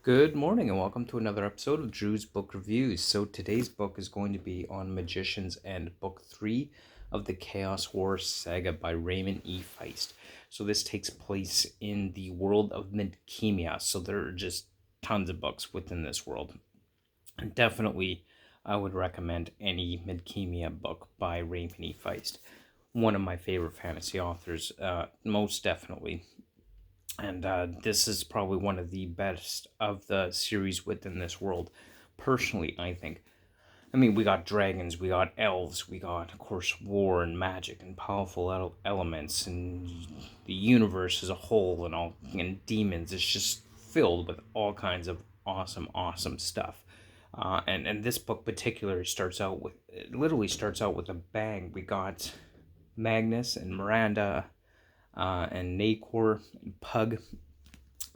Good morning and welcome to another episode of Drew's Book Reviews. So today's book is going to be on Magician's End, Book 3 of the Chaos War Saga by Raymond E. Feist. So this takes place in the world of Midkemia. So there are just tons of books within this world. And definitely I would recommend any Midkemia book by Raymond E. Feist. One of my favorite fantasy authors, most definitely. And this is probably one of the best of the series within this world, personally, I think. I mean, we got dragons, we got elves, we got, of course, war and magic and powerful elements, and the universe as a whole, and demons. It's just filled with all kinds of awesome stuff. And this book particularly it literally starts out with a bang. We got Magnus and Miranda and Nacor and Pug,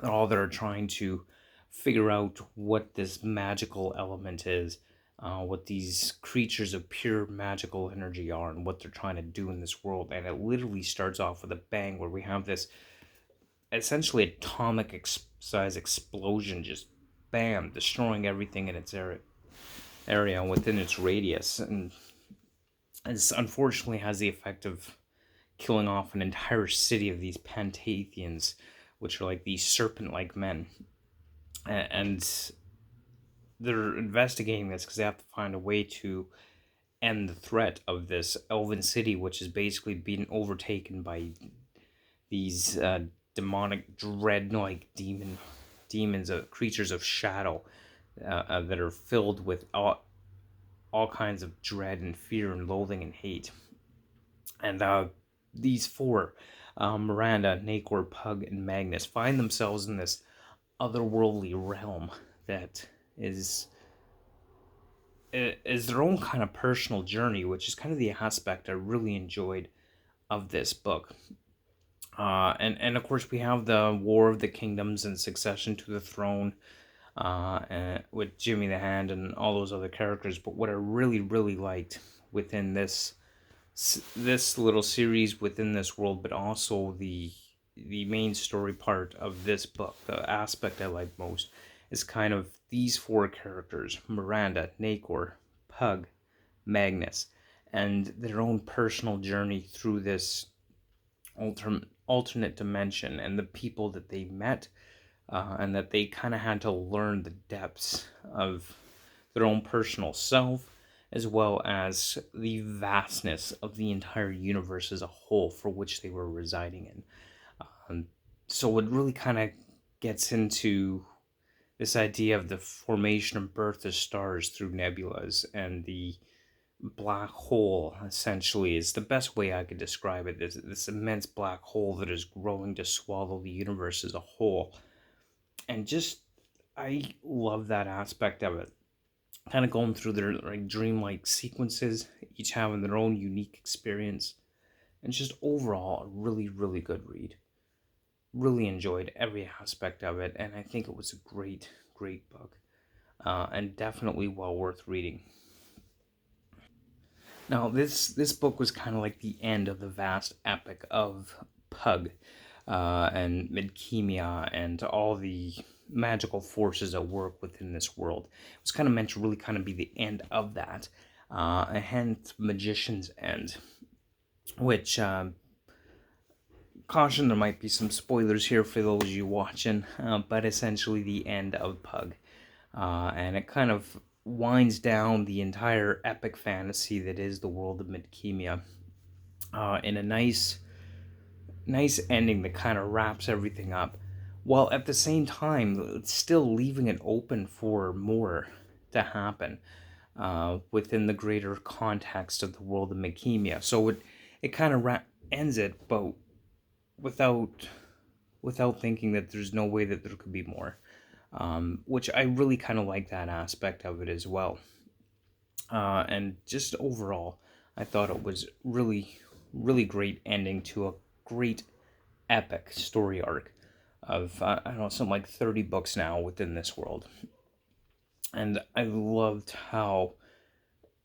all that are trying to figure out what this magical element is, what these creatures of pure magical energy are, and what they're trying to do in this world. And it literally starts off with a bang where we have this essentially atomic size explosion just bam, destroying everything in its area within its radius. And this unfortunately has the effect of killing off an entire city of these Pantathians, which are like these serpent like men. And they're investigating this because they have to find a way to end the threat of this elven city, which is basically being overtaken by these demonic, dread-like demons, creatures of shadow that are filled with all kinds of dread and fear and loathing and hate. And these four, Miranda, Nacor, Pug, and Magnus, find themselves in this otherworldly realm that is is their own kind of personal journey, which is kind of the aspect I really enjoyed of this book. And of course we have the War of the Kingdoms and Succession to the Throne, and with Jimmy the Hand and all those other characters. But what I really liked within this little series within this world, but also the main story part of this book, the aspect I like most, is kind of these four characters: Miranda, Nacor, Pug, Magnus, and their own personal journey through this alternate dimension, and the people that they met, and that they kind of had to learn the depths of their own personal self, as well as the vastness of the entire universe as a whole for which they were residing in. Um, so it really kind of gets into this idea of the formation and birth of stars through nebulas, and the black hole essentially is the best way I could describe it. This immense black hole that is growing to swallow the universe as a whole. And just, I love that aspect of it. Kind of going through their like dreamlike sequences, each having their own unique experience, and just overall a really good read. Really enjoyed every aspect of it, and I think it was a great book, and definitely well worth reading. Now, this book was kind of like the end of the vast epic of Pug, and Midkemia, and all the magical forces at work within this world. It was kind of meant to really kind of be the end of that, and hence Magician's End, which, caution, there might be some spoilers here for those of you watching, but essentially the end of Pug. And it kind of winds down the entire epic fantasy that is the world of Midkemia, in a nice ending that kind of wraps everything up, while at the same time it's still leaving it open for more to happen, within the greater context of the world of Midkemia. So it kind of ends it, but without thinking that there's no way that there could be more, which I really kind of like that aspect of it as well. And just overall, I thought it was really great ending to a great epic story arc of, I don't know, something like 30 books now within this world. And I loved how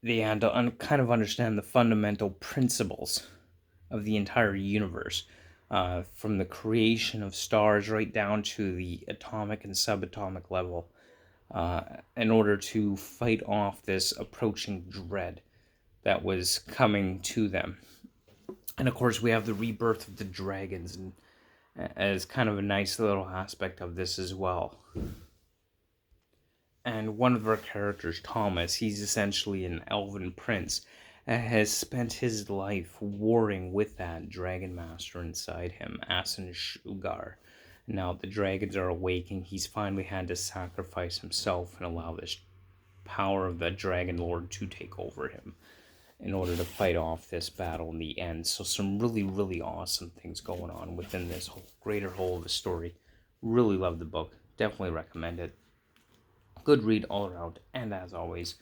they had to kind of understand the fundamental principles of the entire universe, from the creation of stars right down to the atomic and subatomic level, in order to fight off this approaching dread that was coming to them. And of course, we have the rebirth of the dragons, and as kind of a nice little aspect of this as well. And one of our characters, Thomas, he's essentially an elven prince, has spent his life warring with that dragon master inside him, Asen Shugar. Now the dragons are awaking. He's finally had to sacrifice himself and allow this power of the dragon lord to take over him in order to fight off this battle in the end. So some really, really awesome things going on within this whole greater whole of the story. Really love the book. Definitely recommend it. Good read all around. And as always,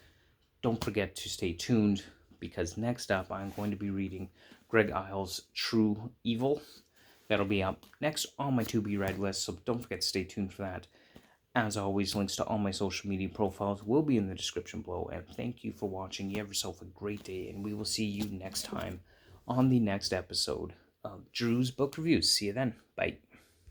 don't forget to stay tuned, because next up I'm going to be reading Greg Isles' True Evil. That'll be up next on my to be read list, so don't forget to stay tuned for that. As always, links to all my social media profiles will be in the description below. And thank you for watching. You have yourself a great day, and we will see you next time on the next episode of Drew's Book Reviews. See you then. Bye.